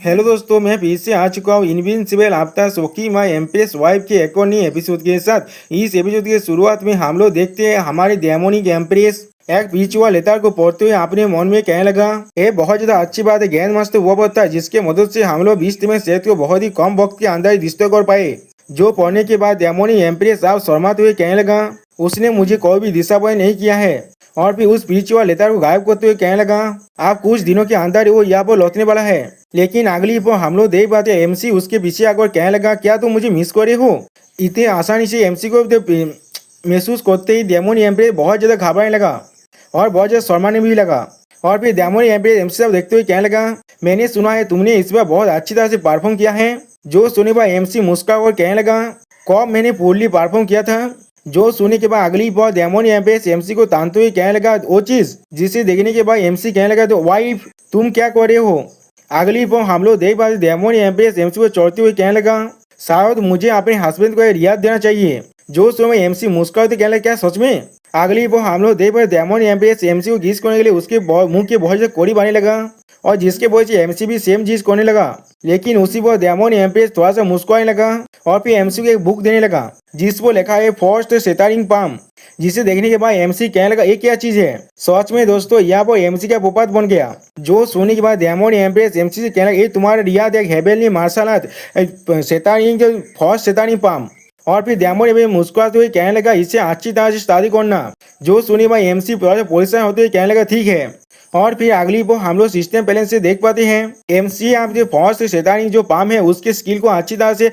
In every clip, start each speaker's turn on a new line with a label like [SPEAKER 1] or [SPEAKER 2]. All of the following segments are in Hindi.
[SPEAKER 1] हेलो दोस्तों, मैं फिर से आ चुका हूँ इनविंसिबल आफ्टर शोकी माई एम्प्रेस वाइफ के एक और नई एपिसोड के साथ। इस एपिसोड के शुरुआत में हम लोग देखते हैं हमारी डेमोनिक एम्प्रेस एक बीच हुआ लेटर को पढ़ते हुए अपने मन में कहने लगा, ये बहुत ज्यादा अच्छी बात है। ज्ञान मस्त वो पड़ता है जिसके मदद से हम लोग 20 में सेहत को बहुत ही कम वक्त के अंदर रिश्ते कर पाए। जो पढ़ने के बाद डेमोनिक एम्प्रेस आप शर्माते हुए कहने लगा, उसने मुझे कोई भी दिशापाई नहीं किया है। और फिर उस बीच वाले लेटर को गायब करते हुए कहने लगा, आप कुछ दिनों के अंदर वो यहाँ पर लौटने वाला है। लेकिन अगली पर हम लोग देख पाते एमसी उसके पीछे आकर कहने लगा, क्या तुम मुझे मिस करे हो। इतने आसानी से एमसी को महसूस करते ही डेमोनिक एम्प्रेस बहुत ज्यादा घबराने लगा और बहुत ज्यादा शर्माने भी लगा। और फिर डेमोनिक एम्प्रेस एमसी साहब देखते हुए कहने लगा, मैंने सुना है तुमने इस बार बहुत अच्छी तरह से परफॉर्म किया है। जो सुने पर एमसी मुस्कुरा और कहने लगा, कब मैंने पूर्ली परफॉर्म किया था। जो सुनने के बाद अगली बार डेमोनिक एम्प्रेस एमसी को तानते हुए कहने लगा, वो चीज जिसे देखने के बाद एमसी कहने लगा, तो वाइफ तुम क्या कर रहे हो। अगली बार हम लोग देख पाते डेमोनिक एम्प्रेस एमसी को चढ़ते हुए कहने लगा, शायद मुझे अपने हस्बैंड को रियायत देना चाहिए। जो समय एमसी मुस्कुराते कहने लगा, क्या सच में। अगली बार हम लोग देख पाते डेमोनिक एम्प्रेस एमसी को गीस करने के लिए उसके मुंह के बहुत ज्यादा कोड़ी बनने लगा और जिसके वजह से एमसी भी सेम चीज करने लगा। लेकिन उसी पर डेमोनिक एम्प्रेस थोड़ा सा मुस्कुराने लगा और फिर एमसी को एक बुक देने लगा जिस पर लिखा है फर्स्ट सेटारिंग पाम। जिसे देखने के बाद एमसी कहने लगा, ये क्या चीज है। सच में दोस्तों यहाँ पर एमसी का पोपत बन गया। जो सुनने के बाद डेमोनिक एम्प्रेस एमसी से कहने लगा, ये तुम्हारा रियाद एक हेबेलनी मार्शल आर्ट सेटारिंग फर्स्ट सेटारिंग पाम। और फिर डेमोनिक एम्प्रेस मुस्कुराते हुए कहने लगा, इससे अच्छी तरह से शादी करना। जो सुनी भाई एमसी परेशान होते हुए कहने लगा, ठीक है। और फिर अगली वो हम लोग सिस्टम पहले से देख पाते हैं एमसी आप जो फर्स्ट शैतानी जो पाम है उसके स्किल को अच्छी तरह से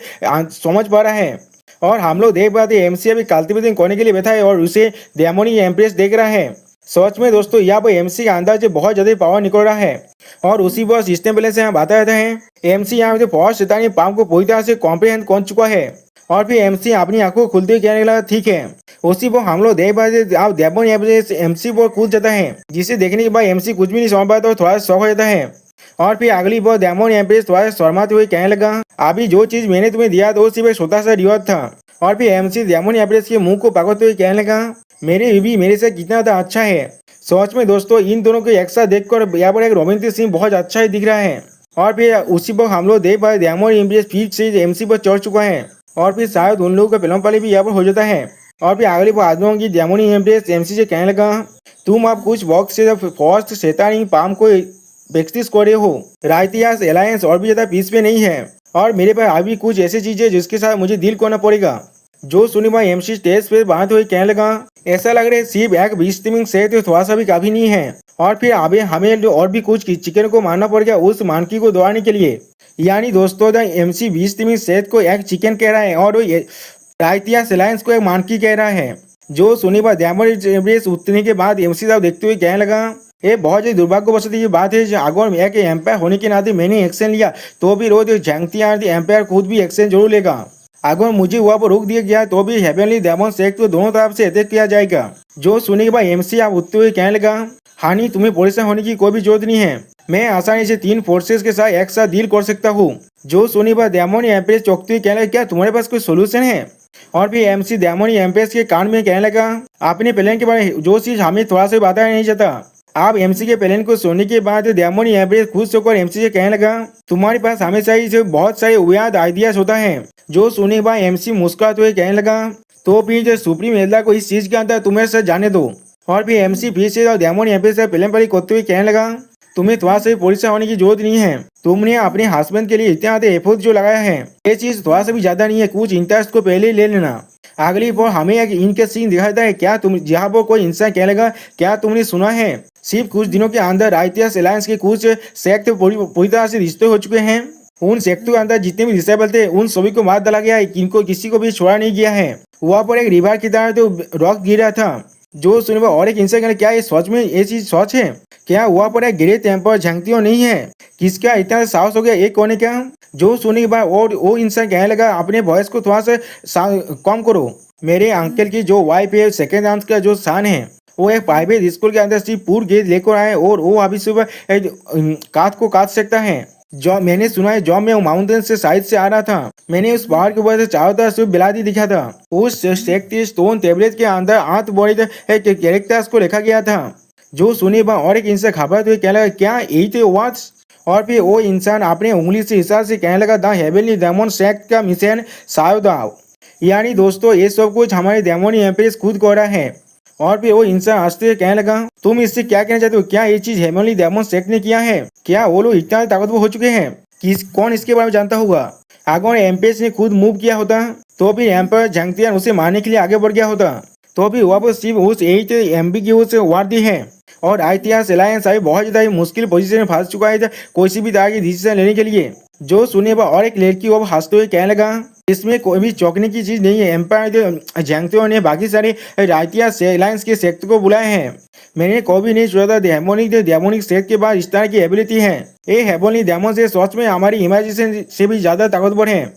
[SPEAKER 1] समझ पा रहा है। और हम लोग देख पाते हैं एमसी अभी कल्टिवेटिंग करने के लिए बैठा है और उसे डेमोनिक एम्प्रेस देख रहा है। सच में दोस्तों यहाँ पर एमसी के अंदर से बहुत ज्यादा पावर निकल रहा है और उसी पर सिस्टम पहले से हम बात रहते हैं एमसी यहाँ पे फर्स्ट शैतानी पाम को पूरी तरह से कॉम्प्रीहेंड कर चुका है। और फिर एमसी अपनी आंखों खुलते हुए कहने लगा, ठीक है। उसी पर हम लोग देख पाते आप डेमोनिक एमसी पर कूद जाता है जिसे देखने के बाद एमसी कुछ भी नहीं समझ पाता और थोड़ा शौक हो जाता है। और फिर अगली बार डेमोनिक एम्प्रेस थोड़ा शर्माते हुए कहने लगा, अभी जो चीज मैंने तुम्हें दिया था वो सिर्फ एक छोटा सा रिवॉर्ड था। और फिर एमसी डेमोनिक एम्प्रेस के मुंह को पकड़ते हुए कहने लगा, मेरे बीवी मेरे से कितना था अच्छा है। सच में दोस्तों इन दोनों को एक साथ देखकर यहाँ पर एक रोमांटिक सीन बहुत अच्छा ही दिख रहा है। और फिर उसी पर हम लोग देख पाए डेमोनिक एम्प्रेस फिर से एमसी पर चढ़ चुका है और फिर शायद उन लोगों का फिल्म वाले भी यहाँ पर हो जाता है। और फिर अगली बार आदमियों की डेमोनिक एम्प्रेस एमसी से कहने लगा, तुम आप कुछ वक्त से फर्स्ट शैतानी पाम को प्रैक्टिस कर रहे हो। राइटियास अलायंस और भी ज्यादा पीस पे नहीं है और मेरे पास अभी कुछ ऐसी चीजें जिसके साथ मुझे डील करना पड़ेगा। जो सुनी भाई एमसी स्टेज पे बात हुई कहने लगा, ऐसा लग रहा है सिर्फ एक 20 स्ट्रीमिंग से तो थोड़ा सा भी काफी नहीं है और फिर अभी हमें और भी कुछ चिकन को मारना पड़ेगा उस मानकी को दौड़ाने के लिए। यानी दोस्तों एमसी 20 स्ट्रीमिंग सेट को एक चिकन कह रहा है और राइटियास अलायंस को एक मानकी कह रहा है। जो सुनी बात डेमोनिक एम्प्रेस उतरने के बाद एमसी साहब देखते हुए कहने लगा, ये बहुत ही दुर्भाग्यवश ये बात है अगर मैं एक एम्पायर होने के नाते मैंने एक्शन लिया तो भी रोज झांकती एम्पायर खुद भी एक्शन जरूर लेगा। अगर मुझे वहाँ पर रोक दिया गया तो भी हेवनली डेमन सेक तो दोनों तरफ से अटैक किया जाएगा। जो सुने के बाद एमसी आप उठते हुए कहने लगा, हानि तुम्हें परेशान होने की कोई भी जरूरत नहीं है। मैं आसानी से 3 फोर्सेस के साथ एक साथ डील कर सकता हूँ। जो सुनी बात डेमोनिक एम्प्रेस चौंकते हुए कहने लगा, क्या तुम्हारे पास कोई सोल्यूशन है। और फिर एमसी डेमोनिक एम्प्रेस के कान में कहने लगा, अपने प्लान के बारे में जो चीज हमें थोड़ा सा बताया नहीं चाहता। आप एमसी के प्लान को सुनने के बाद डेमोनिक एम्प्रेस खुश होकर एमसी से कहने लगा, तुम्हारे पास हमेशा ही बहुत सारे उयाद आइडियाज होता है। जो सुनने के बाद एमसी मुस्कुराते हुए कहने लगा, तो फिर जो सुप्रीम एल्डा को इस चीज के अंदर तुम्हें से जाने दो। और फिर एमसी फिर से डेमोनिक एम्प्रेस से प्लान पर करते हुए कहने लगा, तुम्हें थोड़ा सा भी परेशान होने की जरूरत नहीं है। तुमने अपने हस्बैंड के लिए इतना एफर्ट जो लगाया है ये चीज थोड़ा सा भी ज्यादा नहीं है, कुछ इंटरेस्ट को पहले ही ले लेना। अगली बार हमें एक इनके सीन दिखाता है, क्या तुम जहाँ पर कोई इंसान कहने लगा, क्या तुमने सुना है सिर्फ कुछ दिनों के अंदर राइटियास अलायंस के कुछ सेक्ट पूरी तरह से रिश्ते हो चुके हैं। उन सेक्टों के अंदर जितने भी डिसेबल थे उन सभी को मार डाला गया है, इनको किसी को भी छोड़ा नहीं गया है। वहाँ पर एक रिवर की तरह तो रॉक गिरा था। जो सुने और एक इंसान कहने, क्या ये सच में ये चीज सच है। क्या वहाँ पर एक गिरे टेम्पर झांकती नहीं है, किसका इतना साहस हो गया एक कोने का। जो सुनने के बाद और वो इंसान कहने लगा, अपने वॉइस को थोड़ा सा कम करो। मेरे अंकल की जो वाइफ है सेकेंड आंस का जो सन है वो एक प्राइवेट स्कूल के अंदर सिर्फ पूर गेज लेकर आए और वो अभी सुबह काट को काट सकता है। जो मैंने सुना है जब मैं माउंटेन से साइड से आ रहा था मैंने उस पहाड़ के ऊपर से चारों तरफ सिर्फ बिलादी दिखा था। उस स्टोन टेबलेट के अंदर 8 बॉडी कैरेक्टर्स को लिखा गया था। जो सुनी बा और एक इनसे खबर हुई कहने लगा, क्या यही थे वर्ड्स। और फिर वो इंसान अपने उंगली से इशारे से कहने लगा द हेवनली डेमन सेक्ट का मिशन सायो दाओ। यानी दोस्तों ये सब कुछ हमारे डेमोनी एम्प्रेस खुद कर रहा है। और फिर वो इंसान हंसते हुए कहने लगा तुम इससे क्या कहना चाहते हो, क्या ये चीज हेवनली डेमन सेक्ट ने किया है? क्या वो लोग इतना ताकतवर हो चुके हैं? कौन इसके बारे में जानता होगा? अगर एम्प्रेस ने खुद मूव किया होता तो फिर एम्पर जंगतियान उसे मारने के लिए आगे बढ़ गया होता। तो भी वह सिर्फ उस 8 एम्बिग्यूअस वार दी है और आईटीआर अलायंस अभी बहुत ज्यादा मुश्किल पोजीशन में फंस चुका है कोई सी भी तरह की डिसीजन लेने के लिए। जो सुने पर और एक लड़की वो हंसते हुए कहने लगा इसमें कोई भी चौंकने की चीज नहीं है। एम्पायर जंगतियों ने बाकी सारे आईटीआर अलायंस के सेक्ट को बुलाए हैं। मैंने कभी नहीं सोचा था डेमोनिक सेक्ट के बाद इस तरह की एबिलिटी है। ये हेवनली डेमन से सच में हमारी इमेजिनेशन से भी ज्यादा ताकतवर है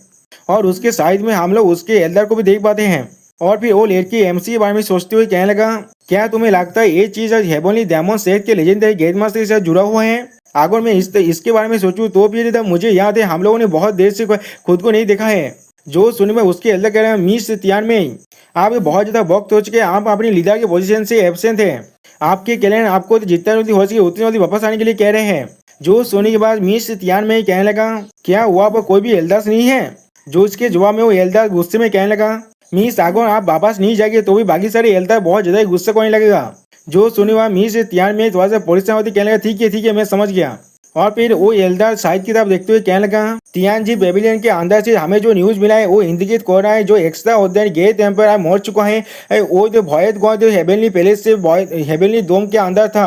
[SPEAKER 1] और उसके साइड में हम लोग उसके एल्डर को भी देख पाते हैं। और फिर वो लड़की एमसी के बारे में सोचते हुए कहने लगा क्या तुम्हें लगता है ये चीज हेवनली डेमन सेक्ट के लेजेंडरी गेट मास्टर के साथ जुड़ा हुआ है? अगर मैं इसके बारे में सोचूं तो फिर मुझे याद है हम लोगों ने बहुत देर से खुद को नहीं देखा है। जो सुनने में उसके एल्डर कह रहे हैं मिस तियान में आप बहुत ज्यादा वक्त हो चुके हैं, आप अपनी लीडर की पोजीशन से एब्सेंट है। आपके क्लैन आपको जितना जल्दी हो सके उतनी जल्दी वापस आने के लिए कह रहे हैं। जो सोने के बाद मिस तियान में कहने लगा क्या वहाँ पर कोई भी एल्डर्स नहीं है? जो इसके जवाब में वो एल्डर गुस्से में कहने लगा मिस अगर आप वापस नहीं जाएंगे तो भी बाकी सारे एल्डर बहुत ज्यादा गुस्सा करने लगेगा। जो सुने हुआ मिस तियान में थोड़ा सा परेशान होती कहने लगा ठीक है मैं समझ गया। और फिर वो एल्डर साइड की तरफ देखते हुए कहने लगा तियान जी पेविलियन के अंदर से हमें जो न्यूज मिला है वो इंडिकेट कर रहा है जो एक्स्ट्रा ऑर्डिनरी गेट एम्पायर मर चुका है। वो जो भयत गॉड हेवनली पैलेस से हेवनली डोम के अंदर था।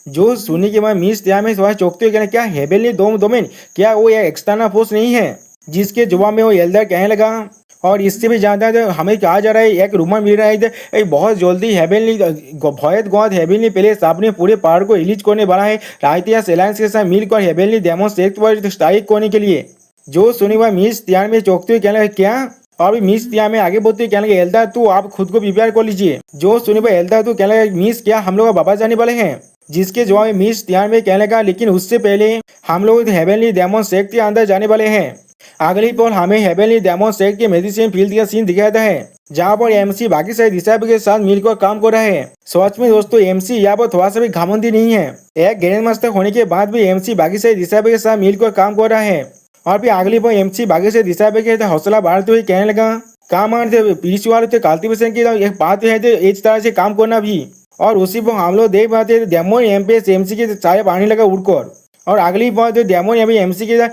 [SPEAKER 1] जो सुनने के बाद मिस तियान में थोड़ा चौंकते हुए कहना क्या हेवनली डोमेन क्या वो एक्सटर्नल फोर्स नहीं है? जिसके जवाब में वो एल्डर कहने लगा और इससे भी ज्यादा हमें कहा जा रहा है एक रूमर मिल रहा है बहुत जल्दी हेवनली भयत गॉड हेवनली पैलेस अपने पूरे पावर को रिलीज करने वाला है आईटीआर अलायंस के साथ मिलकर हेवनली डेमन सेक्ट पर स्ट्राइक करने के लिए। जो सुनी हुआ मिस तियान में चौंकते हुए कहने लगा क्या? और मिस तियान में आगे बढ़ते हुए कहने लगा एल्डर तू आप खुद को प्रिपेयर कर लीजिए। जो सुनी हुआ एल्डर तू कहने लगा मिस क्या हम लोग वापस जाने वाले हैं? जिसके जवाब में मिस तियान में कहने लगा लेकिन उससे पहले हम लोग हेवनली डेमन सेक्ट के अंदर जाने वाले हैं। अगली पल हमें हेवनली डेमन सेक्ट के मेडिसिन फील्ड का सीन दिखाया जाता है जहाँ पर एमसी बाकी सारे डिसाइबल के साथ मिलकर काम कर रहा है। सच में दोस्तों एमसी यहाँ पर थोड़ा सा भी घमंडी नहीं है। एक ग्रैंड मास्टर होने के बाद भी एमसी बाकी सारे डिसाइबल के साथ मिलकर काम कर रहा है। और फिर अगली पल एमसी बाकी सारे डिसाइबल के हौसला बढ़ाते हुए कहने लगा काम थे पीस वाले थे कल्टिवेशन की एक बात है इस तरह से काम करना भी। और उसी पर हम लोग देख पाते डेमन एमपीएस एमसी के चाय पानी लगा उड़कर। और अगली बार डेमन एमसी के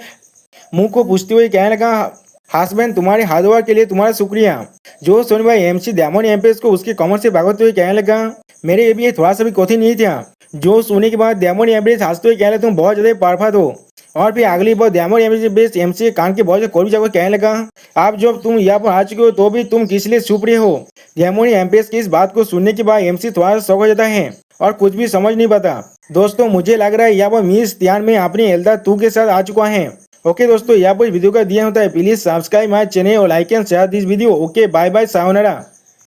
[SPEAKER 1] मुंह को पूछते हुए कहने लगा हस्बैंड तुम्हारे हार्डवर्क के लिए तुम्हारा शुक्रिया। जो सुन भाई एमसी डेमन एम्प्रेस को उसके कमर से भागते हुए कहने लगा मेरे ये थोड़ा सा भी कठिन नहीं था। जो सुनने के बाद डेमन एम्प्रेस हंसते हुए कहने तुम बहुत ज्यादा परफेक्ट हो। और फिर अगली बार डेमन एम्प्रेस एमसी के कान के बहुत कोई जगह कहने लगा आप जब तुम यहाँ पर आ चुके हो तो भी तुम किस लिए छुप रहे हो? डेमन एम्प्रेस की इस बात को सुनने के बाद एमसी थोड़ा सा शौक हो जाता है और कुछ भी समझ नहीं पाता। दोस्तों मुझे लग रहा है यहाँ पर मिस तियान में अपने एल्डर तू के साथ आ चुका है। ओके दोस्तों यहाँ पर वीडियो का दिया होता है प्लीज सब्सक्राइब माय चैनल और like and share this video. Okay bye bye sayonara.